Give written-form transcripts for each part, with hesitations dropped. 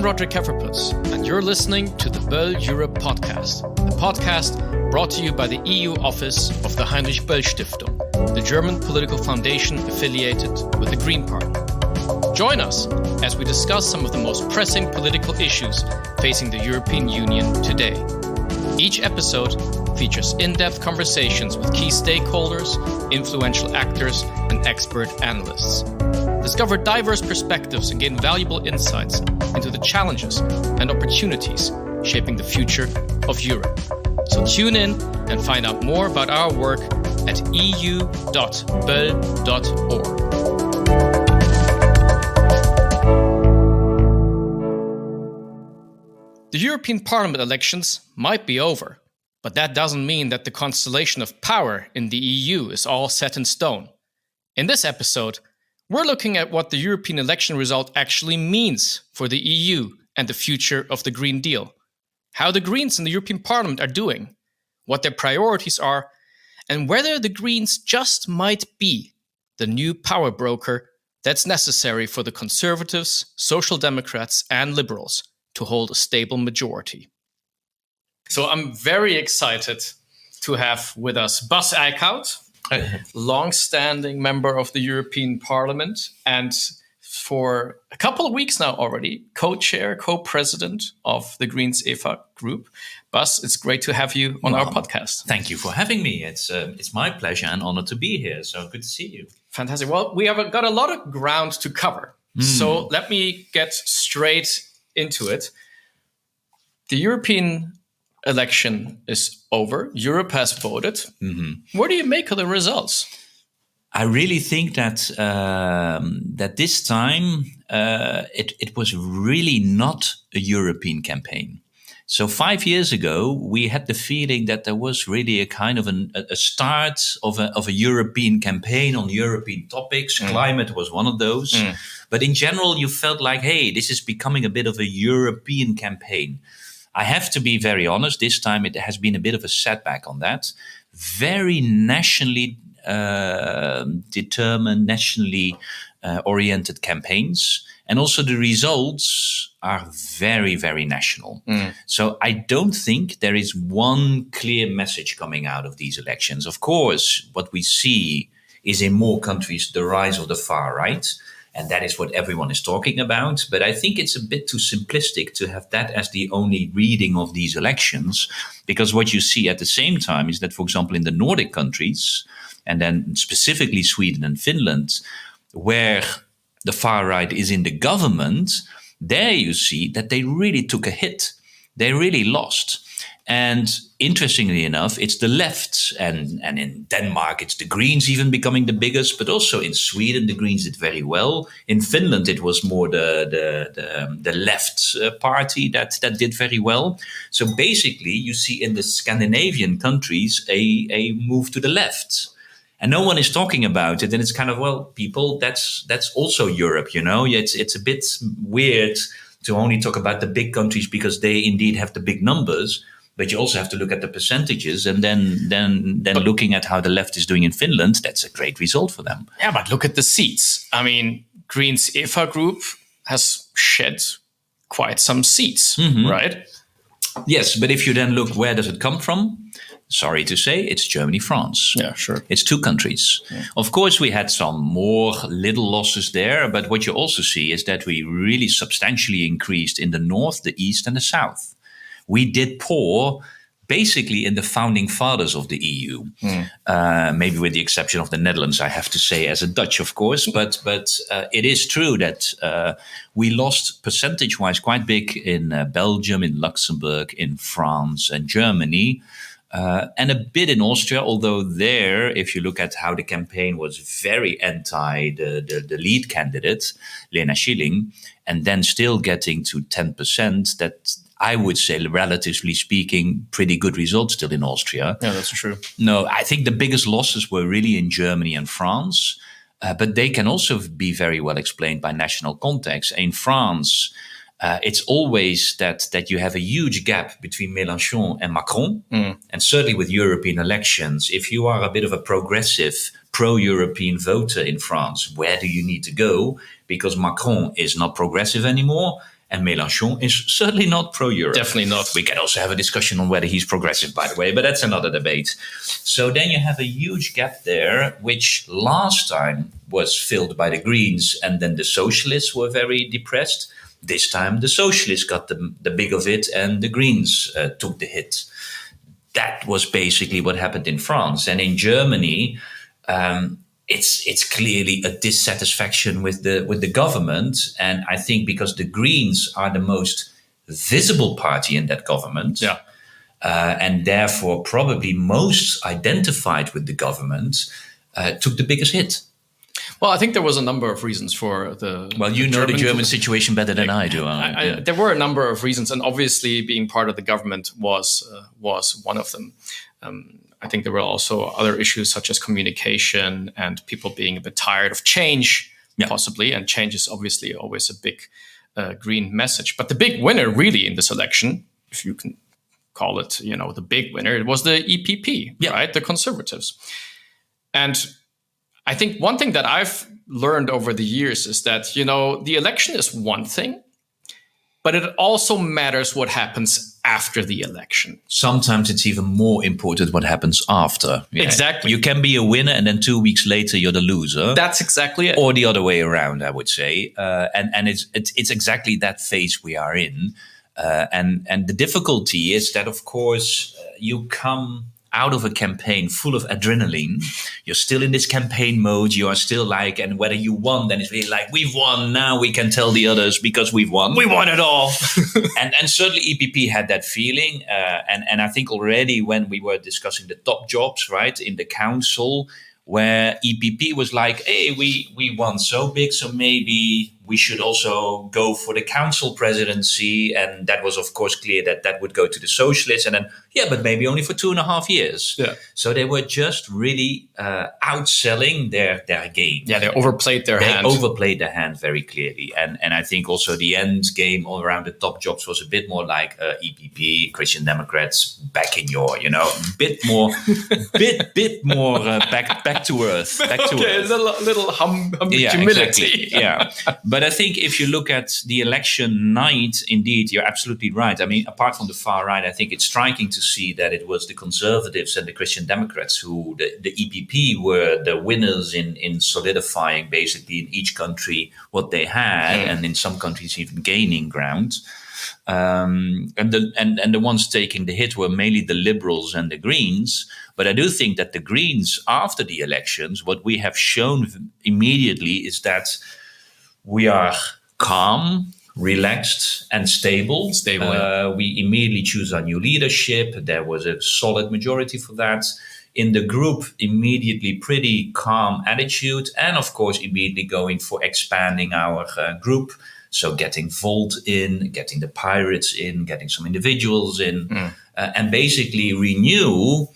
Roderick Kefferpütz, and you're listening to the Böll-Europe podcast, the podcast brought to you by the EU office of the Heinrich-Böll-Stiftung, the German political foundation affiliated with the Green Party. Join us as we discuss some of the most pressing political issues facing the European Union today. Each episode features in-depth conversations with key stakeholders, influential actors, and expert analysts. Discover diverse perspectives and gain valuable insights into the challenges and opportunities shaping the future of Europe. So tune in and find out more about our work at eu.böll.org. The European Parliament elections might be over, but that doesn't mean that the constellation of power in the EU is all set in stone. In this episode, we're looking at what the European election result actually means for the EU and the future of the Green Deal, how the Greens in the European Parliament are doing, what their priorities are, and whether the Greens just might be the new power broker that's necessary for the Conservatives, Social Democrats, and Liberals to hold a stable majority. So I'm very excited to have with us Bas Eickhout, long-standing member of the European Parliament, and for a couple of weeks now already, co-chair, co-president of the Greens EFA Group. Bas, it's great to have you on our podcast. Thank you for having me. It's my pleasure and honor to be here. So good to see you. Fantastic. Well, we have got a lot of ground to cover. So let me get straight into it. The European election is over. Europe has voted. What do you make of the results? I really think that that this time it was really not a European campaign. So 5 years ago, we had the feeling that there was really a kind of a start of a European campaign on European topics. Climate was one of those. But in general, you felt like, hey, this is becoming a bit of a European campaign. I have to be very honest, this time it has been a bit of a setback on that. Very nationally determined, nationally oriented campaigns. And also the results are very, very national. So I don't think there is one clear message coming out of these elections. Of course, what we see is in more countries the rise of the far right. And that is what everyone is talking about. But I think it's a bit too simplistic to have that as the only reading of these elections. Because what you see at the same time is that, for example, in the Nordic countries, and then specifically Sweden and Finland, where the far right is in the government, there you see that they really took a hit. They really lost. And interestingly enough, it's the left, and in Denmark, it's the Greens even becoming the biggest, but also in Sweden, the Greens did very well. In Finland, it was more the left party that did very well. So basically, you see in the Scandinavian countries a move to the left. And no one is talking about it. And it's kind of, well, people, that's also Europe, you know. It's a bit weird to only talk about the big countries because they indeed have the big numbers. But you also have to look at the percentages, and then looking at how the left is doing in Finland, that's a great result for them. Yeah, but look at the seats. I mean, Greens EFA Group has shed quite some seats, right? Yes, but if you then look, where does it come from? Sorry to say, it's Germany, France. Yeah, sure. It's two countries. Yeah. Of course, we had some more little losses there, but what you also see is that we really substantially increased in the north, the east, and the south. We did poor basically in the founding fathers of the EU, maybe with the exception of the Netherlands, I have to say, as a Dutch, of course. But it is true that we lost percentage-wise quite big in Belgium, in Luxembourg, in France and Germany, and a bit in Austria, although there, if you look at how the campaign was very anti the lead candidate, Lena Schilling, and then still getting to 10%, that I would say, relatively speaking, pretty good results still in Austria. Yeah, that's true. No, I think the biggest losses were really in Germany and France, but they can also be very well explained by national context. In France, it's always that you have a huge gap between Mélenchon and Macron. And certainly with European elections, if you are a bit of a progressive, pro-European voter in France, where do you need to go? Because Macron is not progressive anymore. And Mélenchon is certainly not pro-Europe. Definitely not. We can also have a discussion on whether he's progressive, by the way, but that's another debate. So then you have a huge gap there, which last time was filled by the Greens, and then the Socialists were very depressed. This time the Socialists got the big of it, and the Greens took the hit. That was basically what happened in France. And in Germany, it's clearly a dissatisfaction with the government. And I think because the Greens are the most visible party in that government, and therefore probably most identified with the government, took the biggest hit. Well, I think there was a number of reasons for the. Well, you know the German situation better than I do. There were a number of reasons, and obviously being part of the government was one of them. I think there were also other issues such as communication and people being a bit tired of change, possibly. And change is obviously always a big green message. But the big winner, really, in this election, if you can call it, the big winner, it was the EPP, right? The Conservatives, and I think one thing that I've learned over the years is that, the election is one thing, but it also matters what happens after the election. Sometimes it's even more important what happens after. Yeah. Exactly. You can be a winner and then 2 weeks later you're the loser. That's exactly it. Or the other way around, I would say. And it's exactly that phase we are in. And the difficulty is that, of course, you come out of a campaign full of adrenaline. You're still in this campaign mode. You are still like, and whether you won, then it's really like, we've won. Now we can tell the others because we've won. We won it all. and certainly EPP had that feeling. And I think already when we were discussing the top jobs, right, in the council, where EPP was like, hey, we won so big, so maybe we should also go for the council presidency. And that was, of course, clear that would go to the socialists. And then, but maybe only for 2.5 years. Yeah. So they were just really outselling their game. Yeah, they overplayed their hand. They overplayed their hand very clearly. And I think also the end game all around the top jobs was a bit more like EPP, Christian Democrats, back in your, bit more back to earth. Back to earth. A little humility. Exactly. Yeah. But I think if you look at the election night, indeed, you're absolutely right. I mean, apart from the far right, I think it's striking to see that it was the Conservatives and the Christian Democrats who, the EPP, were the winners in solidifying basically in each country what they had, and in some countries even gaining ground. And the ones taking the hit were mainly the Liberals and the Greens. But I do think that the Greens, after the elections, what we have shown immediately is that we are calm, relaxed, and stable. We immediately choose our new leadership. There was a solid majority for that. In the group, immediately pretty calm attitude. And of course, immediately going for expanding our group. So getting Volt in, getting the Pirates in, getting some individuals in. And basically Renew,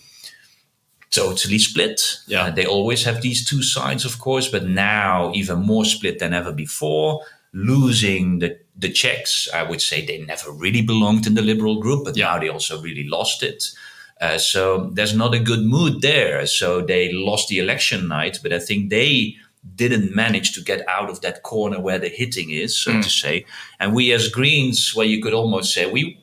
totally split. They always have these two sides, of course, but now even more split than ever before. Losing the Czechs, I would say they never really belonged in the Liberal group, but now they also really lost it. So there's not a good mood there. So they lost the election night, but I think they didn't manage to get out of that corner where the hitting is, so to say. And we as Greens, well, you could almost say we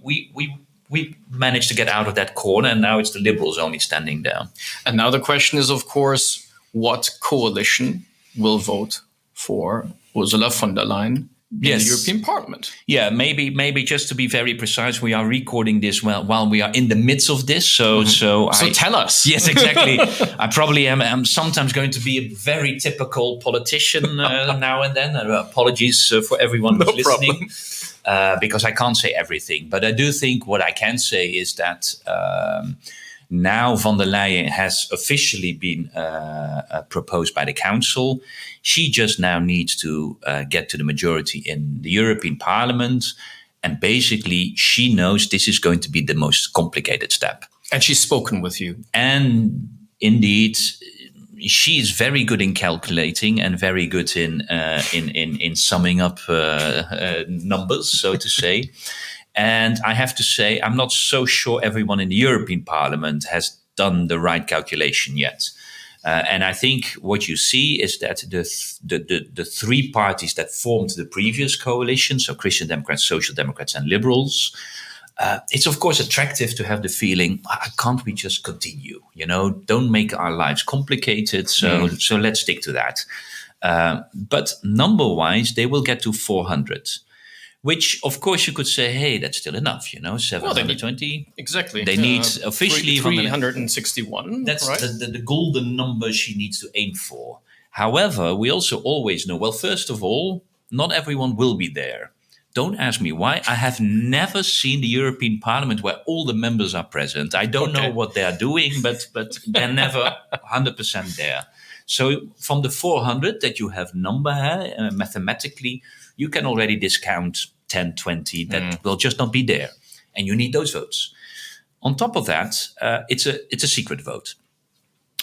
managed to get out of that corner, and now it's the Liberals only standing down. And now the question is, of course, what coalition will vote for Ursula von der Leyen in the European Parliament? Yeah, maybe just to be very precise, we are recording this while we are in the midst of this. So tell us. Yes, exactly. I probably am sometimes going to be a very typical politician now and then. Apologies for everyone who's listening. Because I can't say everything. But I do think what I can say is that now von der Leyen has officially been proposed by the Council. She just now needs to get to the majority in the European Parliament. And basically, she knows this is going to be the most complicated step. And she's spoken with you. And indeed, she is very good in calculating and very good in summing up numbers, so to say. And I have to say, I'm not so sure everyone in the European Parliament has done the right calculation yet. And I think what you see is that the three parties that formed the previous coalition, so Christian Democrats, Social Democrats, and Liberals, it's of course attractive to have the feeling, can't we just continue? Don't make our lives complicated. So let's stick to that. But number-wise, they will get to 400. Which, of course, you could say, hey, that's still enough, 720. Exactly. They need officially 361. That's right? the golden number she needs to aim for. However, we also always know, well, first of all, not everyone will be there. Don't ask me why. I have never seen the European Parliament where all the members are present. I don't know what they are doing, but they're never 100% there. So from the 400 that you have mathematically, you can already discount 10, 20 that will just not be there. And you need those votes. On top of that, it's a secret vote.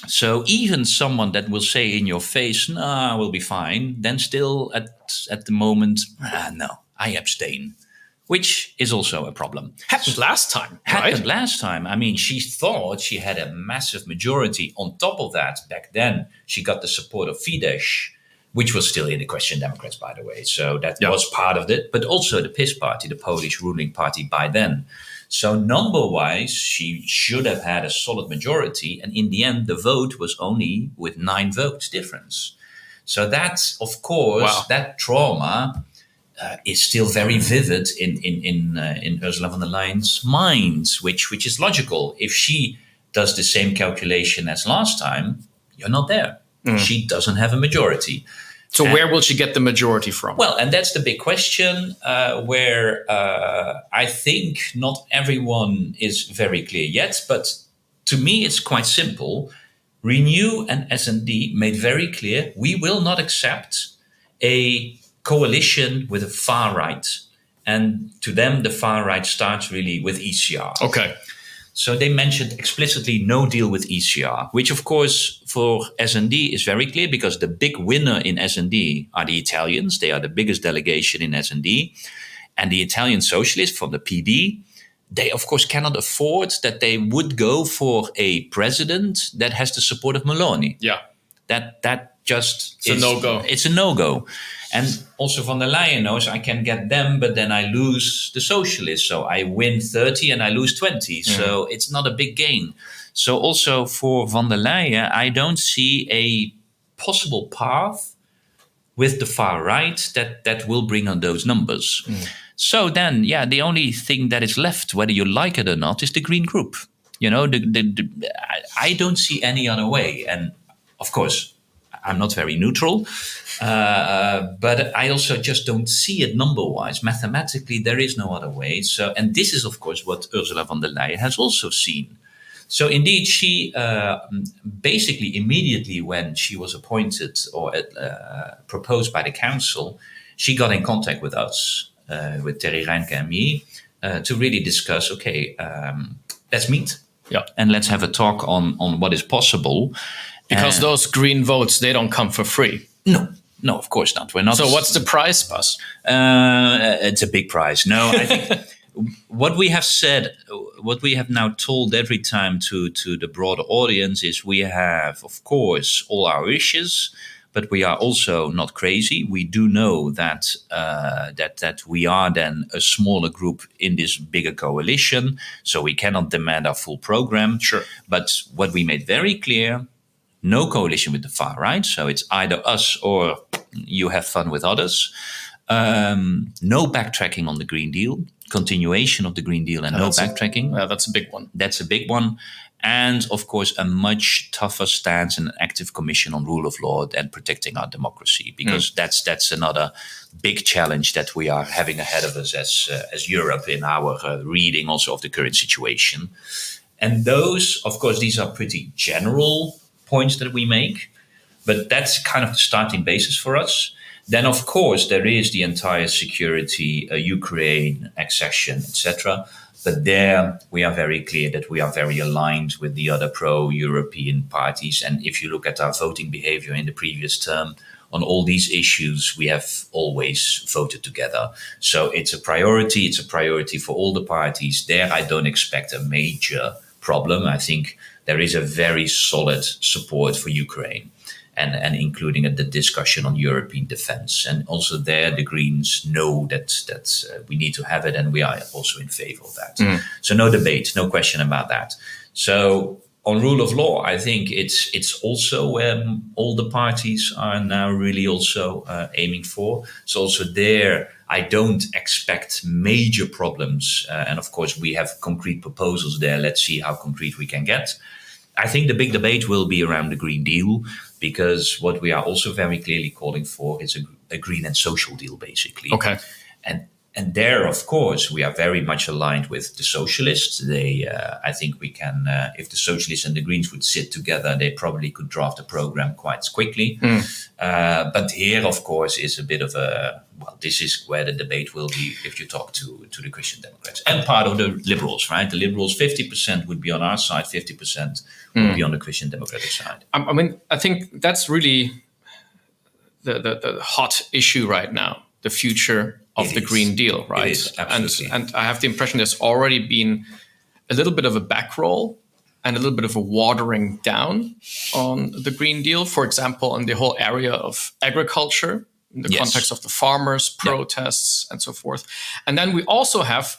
So even someone that will say in your face, "No, we'll be fine," then still at the moment, no, I abstain, which is also a problem. Happened last time, Happened last time. I mean, she thought she had a massive majority. On top of that, back then, she got the support of Fidesz, which was still in the Christian Democrats, by the way. So that was part of it, but also the PiS party, the Polish ruling party by then. So number-wise, she should have had a solid majority. And in the end, the vote was only with 9 votes difference. So that's, of course, that trauma is still very vivid in Ursula von der Leyen's mind, which is logical. If she does the same calculation as last time, you're not there. She doesn't have a majority. So where will she get the majority from? Well, and that's the big question where I think not everyone is very clear yet. But to me, it's quite simple. Renew and S&D made very clear we will not accept a coalition with a far right. And to them, the far right starts really with ECR. Okay. So they mentioned explicitly no deal with ECR, which of course for S&D is very clear because the big winner in S&D are the Italians. They are the biggest delegation in S&D. And the Italian socialists from the PD, they of course cannot afford that they would go for a president that has the support of Meloni. Yeah. That just is a no-go. It's a no-go. And also von der Leyen knows I can get them, but then I lose the socialists. So I win 30 and I lose 20. So it's not a big gain. So also for von der Leyen, I don't see a possible path with the far right that will bring on those numbers. So then, the only thing that is left, whether you like it or not, is the Green Group. I don't see any other way. And of course, I'm not very neutral, but I also just don't see it number-wise. Mathematically, there is no other way. So, and this is, of course, what Ursula von der Leyen has also seen. So indeed, she basically immediately when she was appointed or proposed by the council, she got in contact with us, with Terry Reinke and me, to really discuss, let's meet. Yeah. And let's have a talk on what is possible. Because those green votes, they don't come for free. No, of course not. We're not. So what's the price, Bas? It's a big price. No, I think what we have said, what we have now told every time to the broader audience is we have, of course, all our wishes, but we are also not crazy. We do know that that we are then a smaller group in this bigger coalition, so we cannot demand our full program. Sure. But what we made very clear, no coalition with the far right. So it's either us or you have fun with others. No backtracking on the Green Deal, continuation of the Green Deal and no backtracking. That's a big one. That's a big one. And of course, a much tougher stance and an active commission on rule of law and protecting our democracy, because that's another big challenge that we are having ahead of us as Europe in our reading also of the current situation. And those, of course, these are pretty general points that we make, but that's kind of the starting basis for us. Then, of course, there is the entire security, Ukraine, accession, etc. But there we are very clear that we are very aligned with the other pro-European parties. And if you look at our voting behavior in the previous term, on all these issues, we have always voted together. So it's a priority. It's a priority for all the parties. There, I don't expect a major problem. I think there is a very solid support for Ukraine. And including the discussion on European defense. And also there, the Greens know that we need to have it, and we are also in favor of that. So no debate, no question about that. So on rule of law, I think it's also all the parties are now really also aiming for. So also there, I don't expect major problems. And of course, we have concrete proposals there. Let's see how concrete we can get. I think the big debate will be around the Green Deal, because what we are also very clearly calling for is a green and social deal, basically. Okay. And there, of course, we are very much aligned with the socialists. I think we can, if the socialists and the Greens would sit together, they probably could draft a program quite quickly. But here, of course, is a bit of this is where the debate will be if you talk to the Christian Democrats and part of the Liberals, right? The Liberals, 50% would be on our side, 50% would be on the Christian Democratic side. I mean, I think that's really the hot issue right now, the future of the Green Deal, right? It is, absolutely. And I have the impression there's already been a little bit of a backroll and a little bit of a watering down on the Green Deal. For example, on the whole area of agriculture, in the context of the farmers' protests and so forth. And then we also have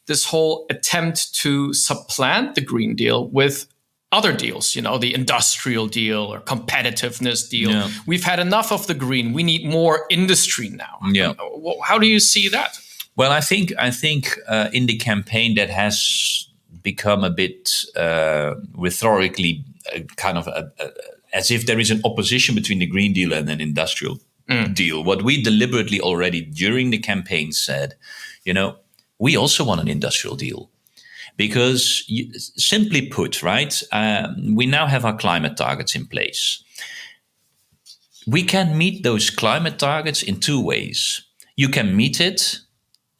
this whole attempt to supplant the Green Deal with other deals, the industrial deal or competitiveness deal. Yeah. We've had enough of the green. We need more industry now. Yeah. How do you see that? Well, I think in the campaign that has become a bit rhetorically kind of as if there is an opposition between the Green Deal and an industrial deal. What we deliberately already during the campaign said, we also want an industrial deal. Because simply put, right, we now have our climate targets in place. We can meet those climate targets in two ways. You can meet it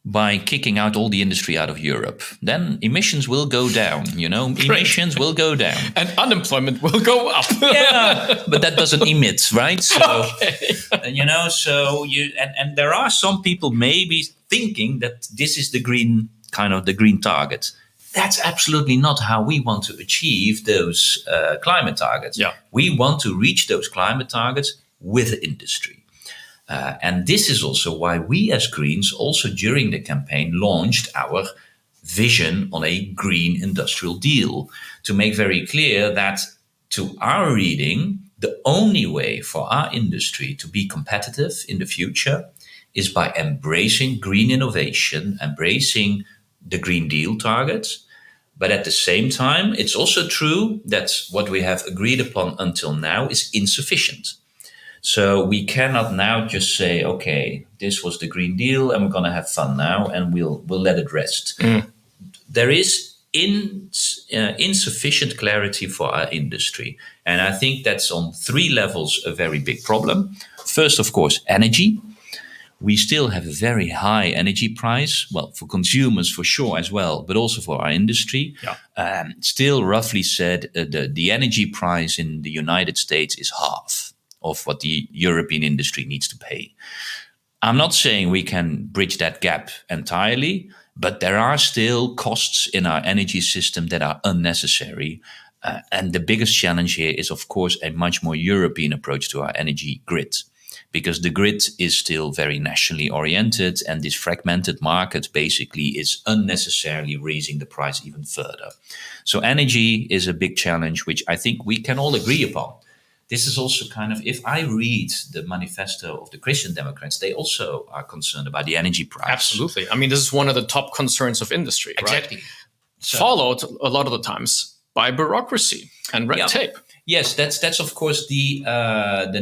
by kicking out all the industry out of Europe. Then emissions will go down, emissions will go down. And unemployment will go up. Yeah, but that doesn't emit, right? So, and there are some people maybe thinking that this is the green target. That's absolutely not how we want to achieve those climate targets. Yeah. We want to reach those climate targets with industry. And this is also why we as Greens also during the campaign launched our vision on a green industrial deal to make very clear that to our reading, the only way for our industry to be competitive in the future is by embracing green innovation, embracing the Green Deal targets. But at the same time, it's also true that what we have agreed upon until now is insufficient. So we cannot now just say, okay, this was the Green Deal and we're going to have fun now and we'll let it rest. There is insufficient clarity for our industry. And I think that's on three levels a very big problem. First, of course, energy. We still have a very high energy price, well, for consumers for sure as well, but also for our industry. Yeah. Still, roughly said, the energy price in the United States is half of what the European industry needs to pay. I'm not saying we can bridge that gap entirely, but there are still costs in our energy system that are unnecessary. And the biggest challenge here is, of course, a much more European approach to our energy grid. Because the grid is still very nationally oriented and this fragmented market basically is unnecessarily raising the price even further. So energy is a big challenge, which I think we can all agree upon. This is also kind of, if I read the manifesto of the Christian Democrats, they also are concerned about the energy price. Absolutely. I mean, this is one of the top concerns of industry, exactly. Right? So, followed a lot of the times by bureaucracy and red tape. Yes, that's of course the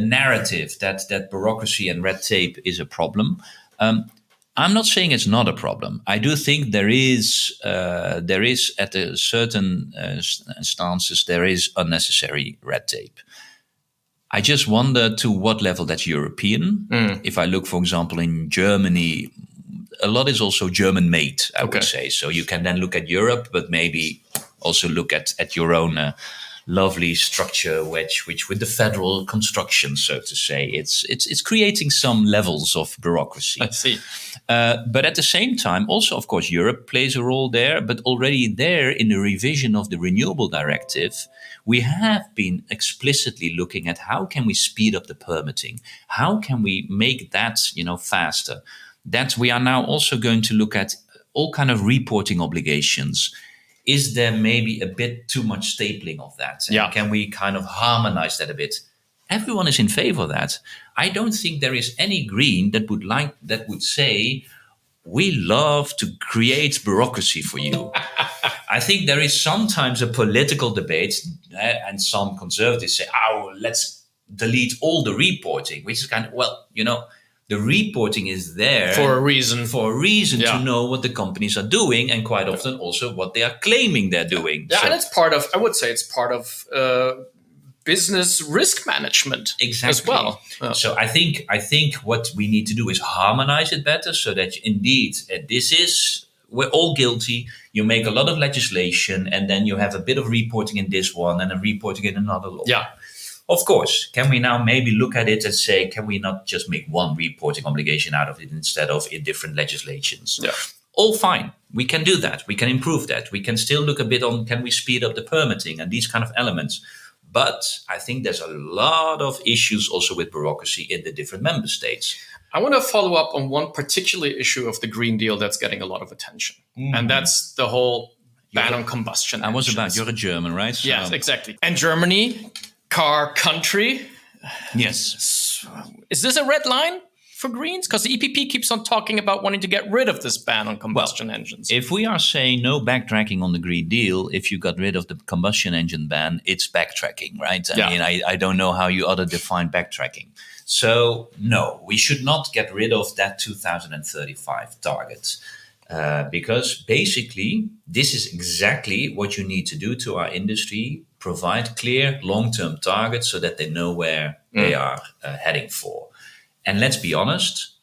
narrative that bureaucracy and red tape is a problem. I'm not saying it's not a problem. I do think there is at a certain stances there is unnecessary red tape. I just wonder to what level that's European. If I look, for example, in Germany, a lot is also German-made, I would say. So you can then look at Europe, but maybe also look at your own lovely structure, which with the federal construction, so to say, it's creating some levels of bureaucracy. I see. But at the same time, also, of course, Europe plays a role there. But already there in the revision of the Renewable Directive, we have been explicitly looking at how can we speed up the permitting? How can we make that, faster? That we are now also going to look at all kind of reporting obligations. Is there maybe a bit too much stapling of that? And can we kind of harmonize that a bit? Everyone is in favor of that. I don't think there is any green that would say, we love to create bureaucracy for you. I think there is sometimes a political debate, and some conservatives say, let's delete all the reporting, which is kind of, the reporting is there for a reason. To know what the companies are doing, and quite often also what they are claiming they're doing. Yeah, and it's part of business risk management as well. So I think what we need to do is harmonize it better, so that indeed we're all guilty. You make a lot of legislation, and then you have a bit of reporting in this one and a reporting in another law. Yeah. Of course, can we now maybe look at it and say, can we not just make one reporting obligation out of it instead of in different legislations? Yeah. All fine. We can do that. We can improve that. We can still look a bit on, can we speed up the permitting and these kind of elements? But I think there's a lot of issues also with bureaucracy in the different member states. I want to follow up on one particular issue of the Green Deal that's getting a lot of attention. And that's the whole ban on combustion engines. You're a German, right? So. Yes, exactly. And Germany, car country. Yes. Is this a red line for Greens? Because the EPP keeps on talking about wanting to get rid of this ban on combustion engines. If we are saying no backtracking on the Green Deal, if you got rid of the combustion engine ban, it's backtracking, right? I mean, I don't know how you other define backtracking. So, no, we should not get rid of that 2035 target. Because basically, this is exactly what you need to do to our industry, provide clear long-term targets so that they know where they are heading for. And let's be honest,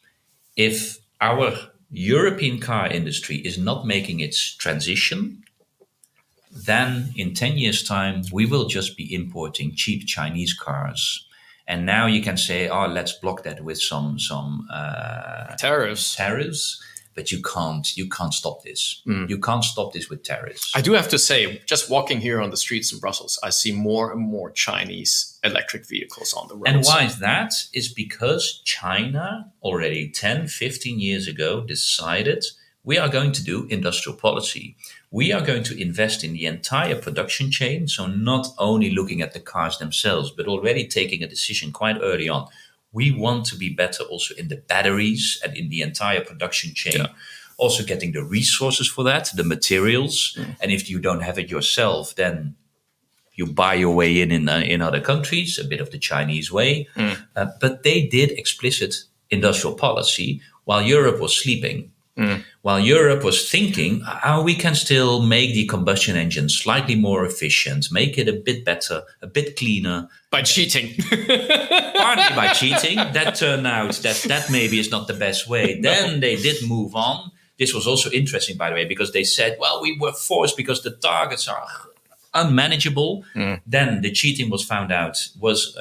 if our European car industry is not making its transition, then in 10 years' time, we will just be importing cheap Chinese cars. And now you can say, let's block that with some tariffs. But you can't stop this. You can't stop this with tariffs. I do have to say, just walking here on the streets in Brussels, I see more and more Chinese electric vehicles on the roads. And why is that? It's because China already 10, 15 years ago decided we are going to do industrial policy. We are going to invest in the entire production chain. So not only looking at the cars themselves, but already taking a decision quite early on. We want to be better also in the batteries and in the entire production chain. Yeah. Also getting the resources for that, the materials. And if you don't have it yourself, then you buy your way in other countries, a bit of the Chinese way. But they did explicit industrial policy while Europe was sleeping. While Europe was thinking how we can still make the combustion engine slightly more efficient, make it a bit better, a bit cleaner. By cheating. Partly by cheating. That turned out that maybe is not the best way. Then they did move on. This was also interesting, by the way, because they said, we were forced because the targets are unmanageable. Then the cheating was found out, was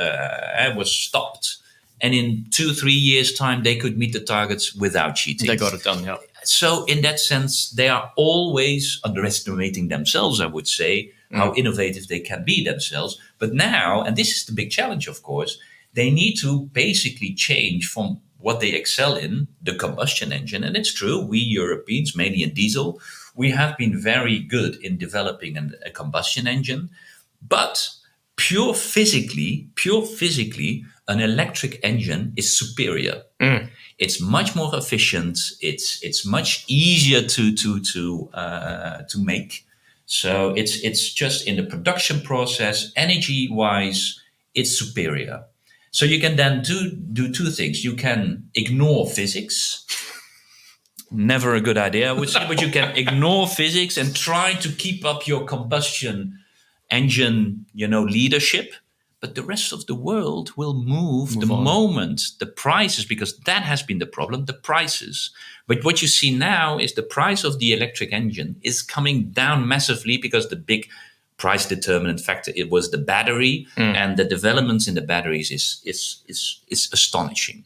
stopped. And in 2-3 years' time, they could meet the targets without cheating. They got it done, yeah. So in that sense, they are always underestimating themselves, I would say, how innovative they can be themselves. But now, and this is the big challenge, of course, they need to basically change from what they excel in, the combustion engine. And it's true, we Europeans, mainly in diesel, we have been very good in developing a combustion engine. But pure physically, an electric engine is superior. It's much more efficient. It's much easier to make. So it's just in the production process, energy-wise, it's superior. So you can then do two things. You can ignore physics. Never a good idea, I would say, but you can ignore physics and try to keep up your combustion engine, leadership. But the rest of the world will move the moment the prices, because that has been the problem, the prices. But what you see now is the price of the electric engine is coming down massively because the big price determinant factor, it was the battery, and the developments in the batteries is astonishing.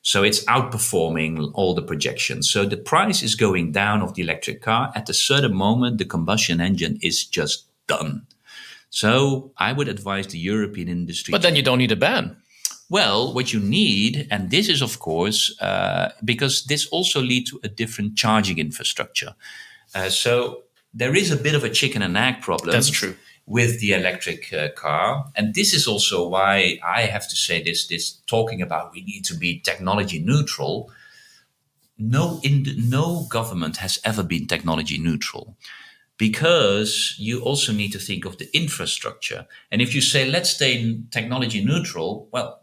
So it's outperforming all the projections. So the price is going down of the electric car. At a certain moment, the combustion engine is just done. So I would advise the European industry. But then you don't need a ban. Well, what you need, and this is, of course, because this also leads to a different charging infrastructure. So there is a bit of a chicken and egg problem. That's true. With the electric car. And this is also why I have to say this talking about we need to be technology neutral. No government has ever been technology neutral, because you also need to think of the infrastructure. And if you say, let's stay technology neutral, well,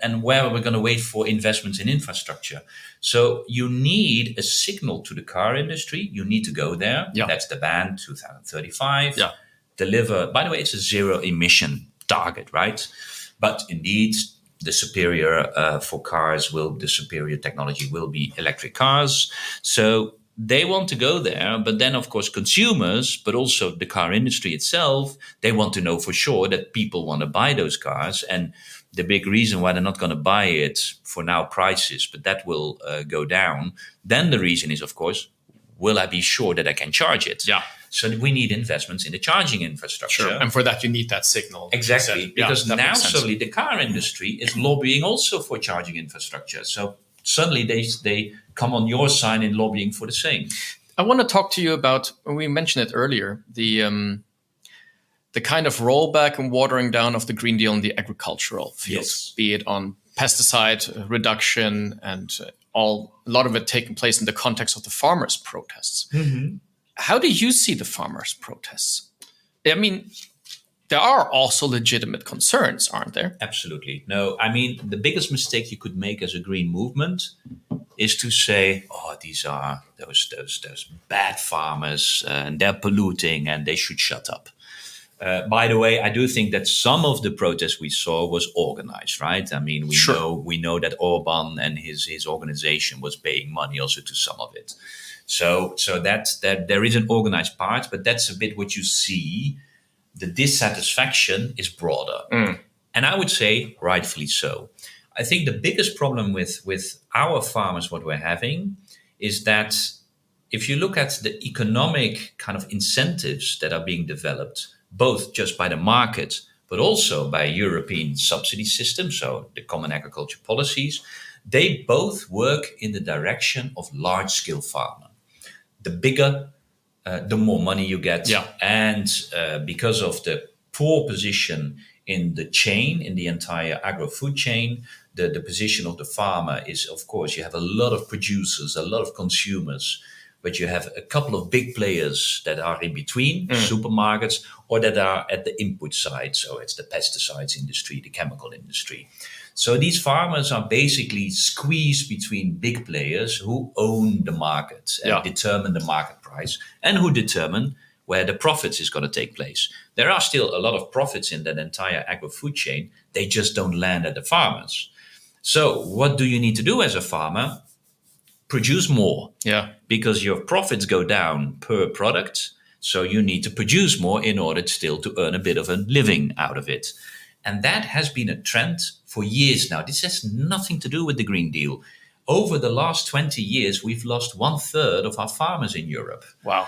and where are we going to wait for investments in infrastructure? So you need a signal to the car industry. You need to go there. Yeah. That's the ban 2035. Yeah. Deliver, by the way, it's a zero emission target, right? But indeed, the superior for cars the superior technology will be electric cars. So they want to go there, but then of course consumers, but also the car industry itself, they want to know for sure that people want to buy those cars. And the big reason why they're not going to buy it for now, prices, but that will go down. Then the reason is, of course, will I be sure that I can charge it? Yeah. So we need investments in the charging infrastructure. Sure. And for that, you need that signal. Exactly. Because now suddenly the car industry is lobbying also for charging infrastructure. So suddenly they come on your side in lobbying for the same. I want to talk to you about, we mentioned it earlier, the kind of rollback and watering down of the Green Deal in the agricultural field, Yes. be it on pesticide reduction and a lot of it taking place in the context of the farmers' protests. Mm-hmm. How do you see the farmers' protests? I mean, there are also legitimate concerns, aren't there? Absolutely. No, I mean, the biggest mistake you could make as a green movement is to say, oh, these are those bad farmers and they're polluting and they should shut up. By the way, I do think that some of the protests we saw was organized, right? I mean, we know that Orban and his organization was paying money also to some of it. So that there is an organized part, but that's a bit what you see. The dissatisfaction is broader. And I would say rightfully so. I think the biggest problem with our farmers, what we're having, is that if you look at the economic kind of incentives that are being developed, both just by the market, but also by European subsidy systems, so the common agriculture policies, they both work in the direction of large-scale farming. The bigger, the more money you get. Yeah. And because of the poor position in the chain, in the entire agro-food chain, the position of the farmer is, of course, you have a lot of producers, a lot of consumers, but you have a couple of big players that are in between, supermarkets, or that are at the input side. So it's the pesticides industry, the chemical industry. So these farmers are basically squeezed between big players who own the market and determine the market price and who determine where the profits is going to take place. There are still a lot of profits in that entire agro-food chain. They just don't land at the farmers. So what do you need to do as a farmer? Produce more. Yeah. Because your profits go down per product. So you need to produce more in order still to earn a bit of a living out of it. And that has been a trend for years now. This has nothing to do with the Green Deal. Over the last 20 years, we've lost 1/3 of our farmers in Europe. Wow.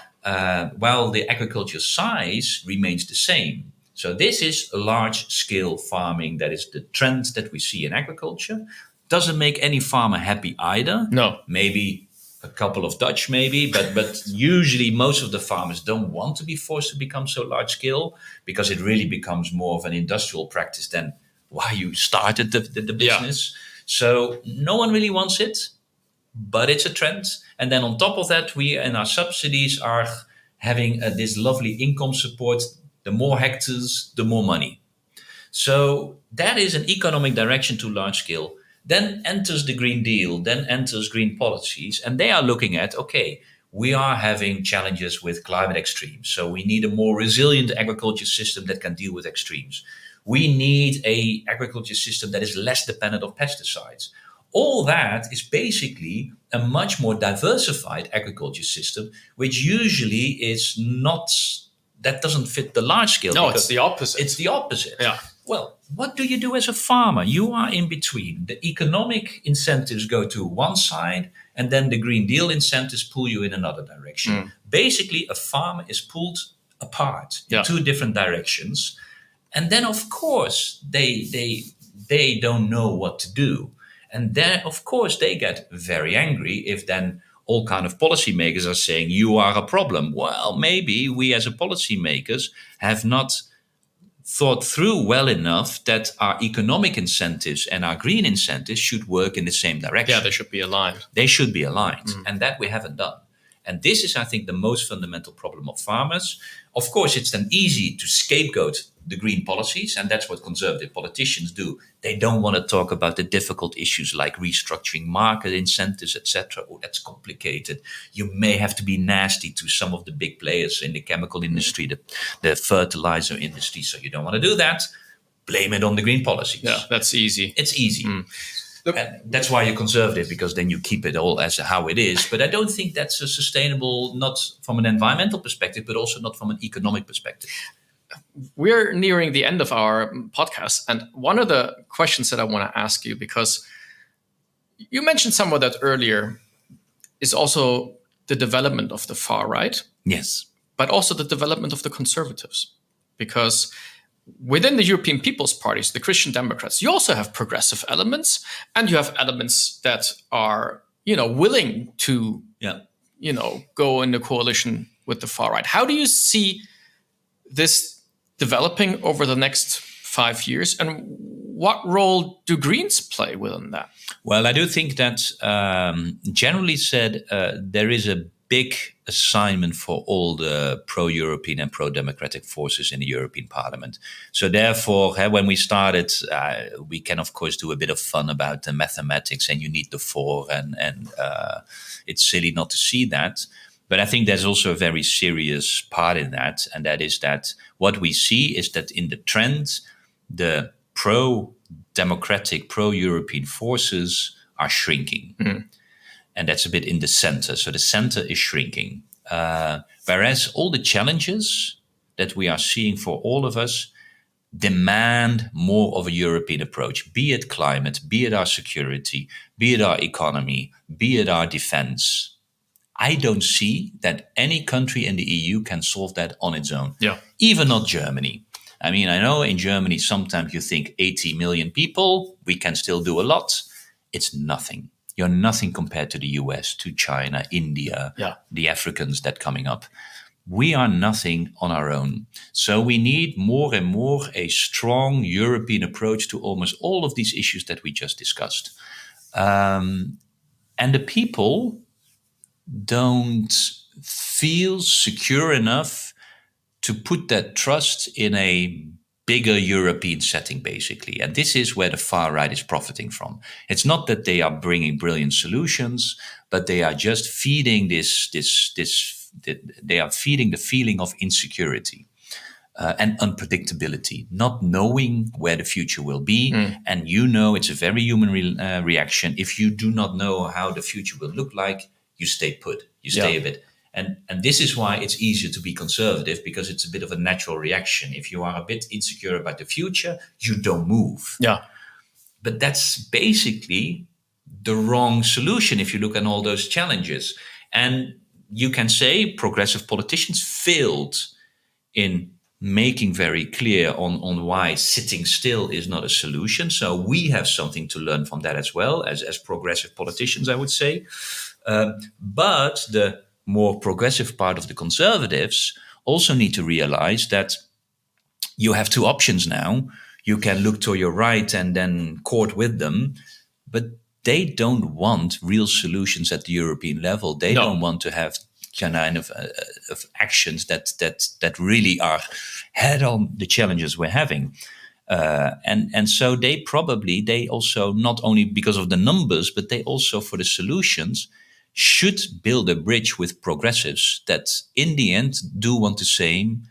While the agriculture size remains the same. So this is a large-scale farming. That is the trend that we see in agriculture. Doesn't make any farmer happy either. No. Maybe a couple of Dutch, maybe, but usually most of the farmers don't want to be forced to become so large-scale because it really becomes more of an industrial practice than why you started the business. Yeah. So no one really wants it, but it's a trend. And then on top of that, we and our subsidies are having this lovely income support. The more hectares, the more money. So that is an economic direction to large scale. Then enters the Green Deal, then enters green policies. And they are looking at, okay, we are having challenges with climate extremes. So we need a more resilient agriculture system that can deal with extremes. We need an agriculture system that is less dependent on pesticides. All that is basically a much more diversified agriculture system, which usually is not, that doesn't fit the large scale. No, it's the opposite. It's the opposite. Yeah. Well, what do you do as a farmer? You are in between. The economic incentives go to one side, and then the Green Deal incentives pull you in another direction. Basically, a farmer is pulled apart in two different directions. And then, of course, they don't know what to do. And then, of course, they get very angry if then all kind of policymakers are saying, you are a problem. Well, maybe we as a policymakers have not thought through well enough that our economic incentives and our green incentives should work in the same direction. Yeah, they should be aligned. They should be aligned. And that we haven't done. And this is, I think, the most fundamental problem of farmers. Of course, it's then easy to scapegoat the green policies, and that's what conservative politicians do. They don't want to talk about the difficult issues like restructuring market incentives, etc. Oh, that's complicated. You may have to be nasty to some of the big players in the chemical industry, the fertilizer industry, so you don't want to do that. Blame it on the green policies. Yeah, that's easy. It's easy. And that's why you're conservative, because then you keep it all as how it is. But I don't think that's a sustainable, not from an environmental perspective, but also not from an economic perspective. We're nearing the end of our podcast. And one of the questions that I want to ask you, because you mentioned some of that earlier, is also the development of the far right. Yes. But also the development of the conservatives. Because within the European People's Parties, the Christian Democrats, you also have progressive elements, and you have elements that are, willing to, go in a coalition with the far right. How do you see this developing over the next 5 years, and what role do Greens play within that? Well, I do think that, generally said, there is a big assignment for all the pro-European and pro-democratic forces in the European Parliament. So therefore, when we started, we can, of course, do a bit of fun about the mathematics, and you need the 4, and it's silly not to see that. But I think there's also a very serious part in that, and that is that what we see is that in the trend, the pro-democratic, pro-European forces are shrinking. And that's a bit in the center. So the center is shrinking. Whereas all the challenges that we are seeing for all of us demand more of a European approach, be it climate, be it our security, be it our economy, be it our defense. I don't see that any country in the EU can solve that on its own. Yeah. Even not Germany. I mean, I know in Germany, sometimes you think 80 million people, we can still do a lot. It's nothing. You're nothing compared to the US, to China, India, the Africans that coming up. We are nothing on our own. So we need more and more a strong European approach to almost all of these issues that we just discussed. And the people don't feel secure enough to put that trust in a bigger European setting, basically. And this is where the far right is profiting from. It's not that they are bringing brilliant solutions, but they are just feeding they are feeding the feeling of insecurity and unpredictability, not knowing where the future will be. And it's a very human reaction. If you do not know how the future will look like, you stay put, you stay a bit. And this is why it's easier to be conservative, because it's a bit of a natural reaction. If you are a bit insecure about the future, you don't move. Yeah. But that's basically the wrong solution if you look at all those challenges. And you can say progressive politicians failed in making very clear on why sitting still is not a solution. So we have something to learn from that as well, as progressive politicians, I would say. But the more progressive part of the conservatives also need to realize that you have two options now. You can look to your right and then court with them, but they don't want real solutions at the European level. They don't want to have kind of actions that really are head on the challenges we're having. And so they also, not only because of the numbers, but they also for the solutions should build a bridge with progressives that in the end do want the same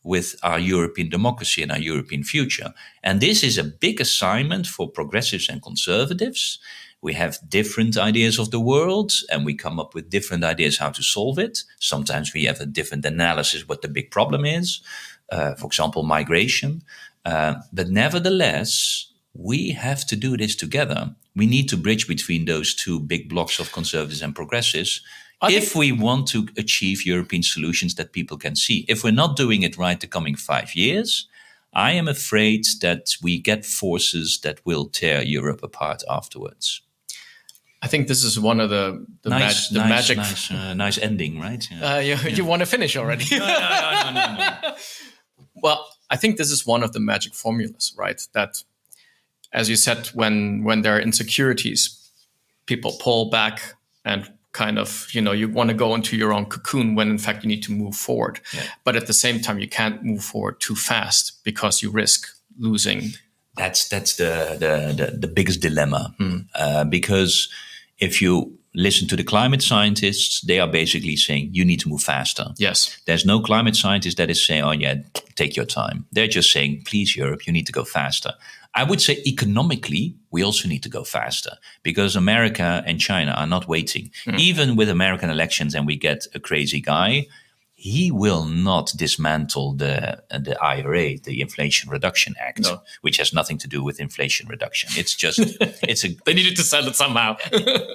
with our European democracy and our European future. And this is a big assignment for progressives and conservatives. We have different ideas of the world and we come up with different ideas how to solve it. Sometimes we have a different analysis what the big problem is, for example, migration. But nevertheless, we have to do this together. We need to bridge between those two big blocks of conservatives and progressives if we want to achieve European solutions that people can see. If we're not doing it right the coming 5 years, I am afraid that we get forces that will tear Europe apart afterwards. I think this is one of the magic. Nice ending, right? You want to finish already? No. Well, I think this is one of the magic formulas, right? That, as you said, when there are insecurities, people pull back and kind of, you want to go into your own cocoon when in fact you need to move forward. Yeah. But at the same time, you can't move forward too fast because you risk losing. That's the biggest dilemma. Because if you listen to the climate scientists, they are basically saying you need to move faster. Yes. There's no climate scientist that is saying, oh yeah, take your time. They're just saying, please, Europe, you need to go faster. I would say economically, we also need to go faster because America and China are not waiting. Even with American elections and we get a crazy guy, he will not dismantle the IRA, the Inflation Reduction Act, which has nothing to do with inflation reduction. It's just they needed to sell it somehow.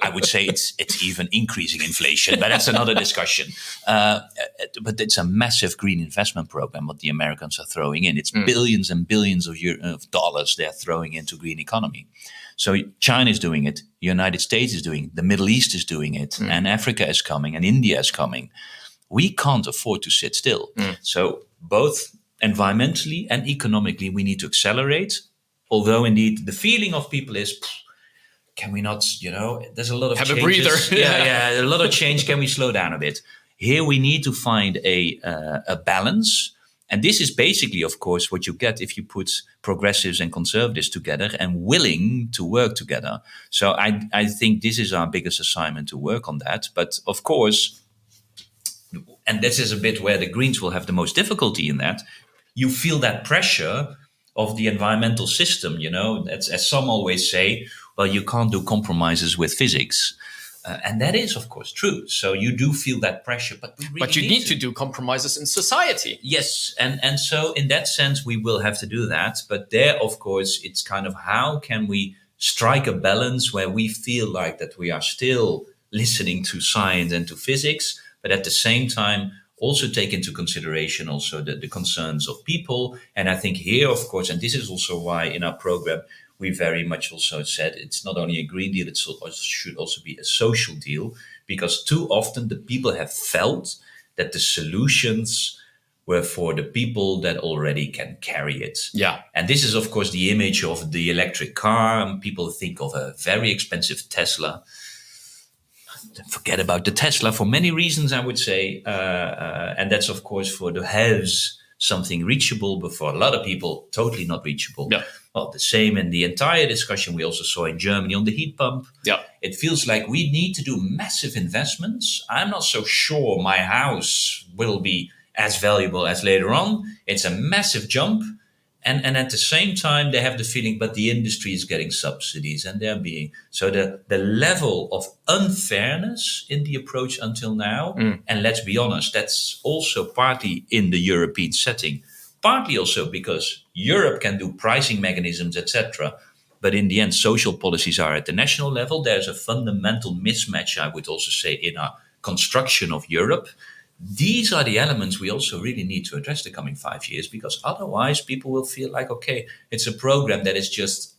I would say it's even increasing inflation, but that's another discussion. But it's a massive green investment program what the Americans are throwing in. It's billions and billions of dollars they're throwing into green economy. So China is doing it, the United States is doing it, the Middle East is doing it, and Africa is coming, and India is coming. We can't afford to sit still. So both environmentally and economically, we need to accelerate. Although indeed the feeling of people is, can we not, there's a lot of have changes. A breather. yeah, a lot of change. Can we slow down a bit? Here we need to find a balance. And this is basically, of course, what you get if you put progressives and conservatives together and willing to work together. So I think this is our biggest assignment to work on that. But of course, and this is a bit where the Greens will have the most difficulty in that, you feel that pressure of the environmental system, as some always say, well, you can't do compromises with physics. And that is, of course, true. So you do feel that pressure, but we really need to do compromises in society. Yes. And so in that sense, we will have to do that. But there, of course, it's kind of how can we strike a balance where we feel like that we are still listening to science and to physics, but at the same time, also take into consideration also the concerns of people. And I think here, of course, and this is also why in our program, we very much also said it's not only a Green Deal, it should also be a social deal, because too often the people have felt that the solutions were for the people that already can carry it. Yeah. And this is, of course, the image of the electric car. People think of a very expensive Tesla. Forget about the Tesla for many reasons, I would say. And that's, of course, for the haves, something reachable, but for a lot of people, totally not reachable. Yeah. Well, the same in the entire discussion we also saw in Germany on the heat pump. Yeah. It feels like we need to do massive investments. I'm not so sure my house will be as valuable as later on. It's a massive jump. And at the same time, they have the feeling, but the industry is getting subsidies and they're being... So the level of unfairness in the approach until now, and let's be honest, that's also partly in the European setting, partly also because Europe can do pricing mechanisms, etc. But in the end, social policies are at the national level. There's a fundamental mismatch, I would also say, in our construction of Europe. These are the elements we also really need to address the coming 5 years, because otherwise people will feel like, okay, it's a program that is just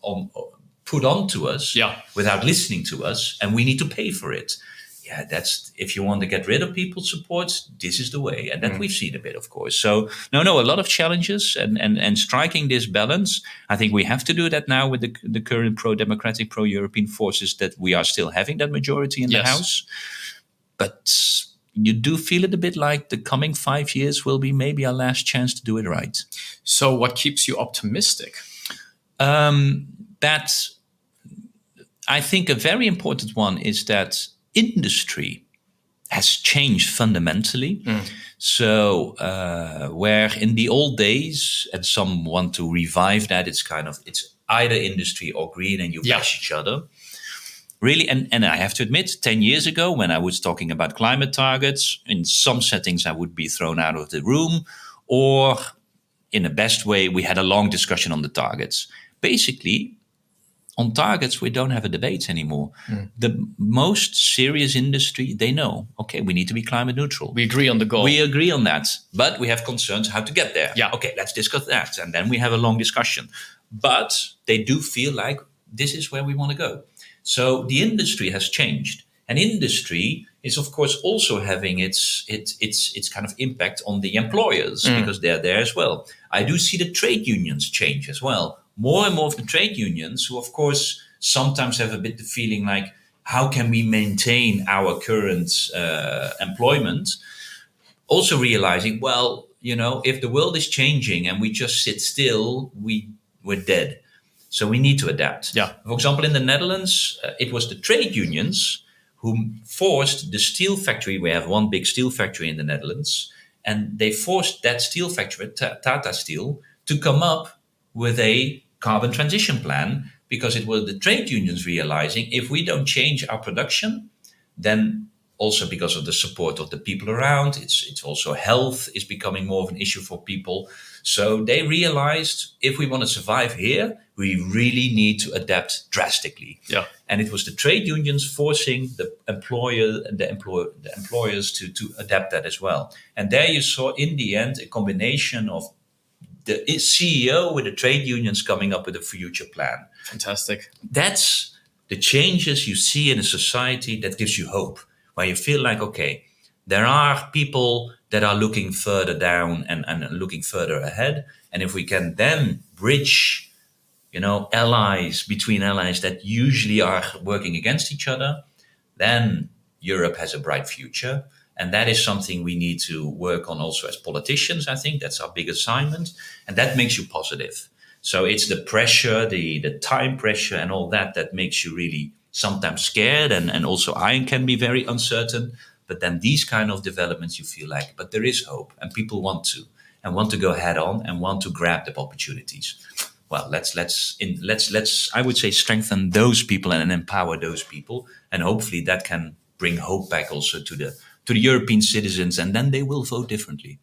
put onto us without listening to us, and we need to pay for it. Yeah, that's, if you want to get rid of people's support, this is the way. And that we've seen a bit, of course. So, a lot of challenges and striking this balance. I think we have to do that now with the current pro-democratic, pro-European forces that we are still having that majority in the House. But you do feel it a bit like the coming 5 years will be maybe our last chance to do it right. So what keeps you optimistic? That I think a very important one is that industry has changed fundamentally. So where in the old days, and some want to revive that, it's either industry or green and you bash each other. Really, and I have to admit, 10 years ago, when I was talking about climate targets, in some settings I would be thrown out of the room, or in the best way, we had a long discussion on the targets. Basically, on targets, we don't have a debate anymore. The most serious industry, they know, okay, we need to be climate neutral. We agree on the goal. We agree on that, but we have concerns how to get there. Yeah. Okay, let's discuss that. And then we have a long discussion. But they do feel like this is where we want to go. So the industry has changed. And industry is, of course, also having its kind of impact on the employers because they're there as well. I do see the trade unions change as well. More and more of the trade unions who, of course, sometimes have a bit the feeling like, how can we maintain our current employment? Also realizing, well, if the world is changing and we just sit still, we're dead. So we need to adapt. Yeah. For example, in the Netherlands, it was the trade unions who forced the steel factory. We have one big steel factory in the Netherlands, and they forced that steel factory, Tata Steel, to come up with a carbon transition plan, because it was the trade unions realizing if we don't change our production, then also because of the support of the people around, it's also health is becoming more of an issue for people. So they realized if we want to survive here, we really need to adapt drastically. Yeah. And it was the trade unions forcing the employers to adapt that as well. And there you saw in the end a combination of the CEO with the trade unions coming up with a future plan. Fantastic. That's the changes you see in a society that gives you hope, where you feel like, okay, there are people that are looking further down and looking further ahead. And if we can then bridge, allies between allies that usually are working against each other, then Europe has a bright future. And that is something we need to work on also as politicians. I think that's our big assignment. And that makes you positive. So it's the pressure, the time pressure and all that makes you really sometimes scared. And also I can be very uncertain. But then these kind of developments, you feel like, but there is hope and people want to go head on and want to grab the opportunities. Well, let's I would say strengthen those people and empower those people. And hopefully that can bring hope back also to the European citizens, and then they will vote differently.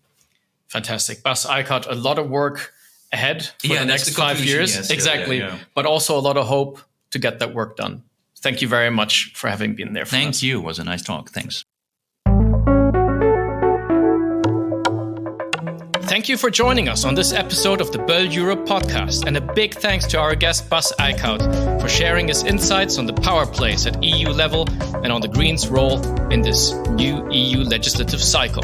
Fantastic. Bas Eickhout, a lot of work ahead for the next 5 years. Yes, exactly. Yeah. But also a lot of hope to get that work done. Thank you very much for having been there for us. Thank you. It was a nice talk. Thanks. Thank you for joining us on this episode of the Böll Europe podcast, and a big thanks to our guest Bas Eickhout for sharing his insights on the power plays at EU level and on the Greens' role in this new EU legislative cycle.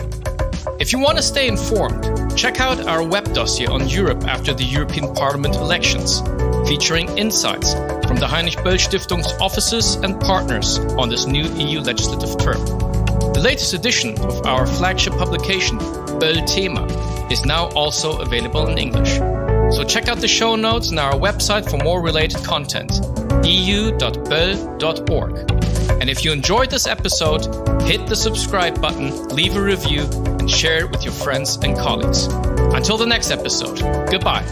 If you want to stay informed, check out our web dossier on Europe after the European Parliament elections, featuring insights from the Heinrich-Böll-Stiftung's offices and partners on this new EU legislative term. The latest edition of our flagship publication, Böll Thema, is now also available in English. So check out the show notes on our website for more related content, eu.böll.org. And if you enjoyed this episode, hit the subscribe button, leave a review, and share it with your friends and colleagues. Until the next episode, goodbye.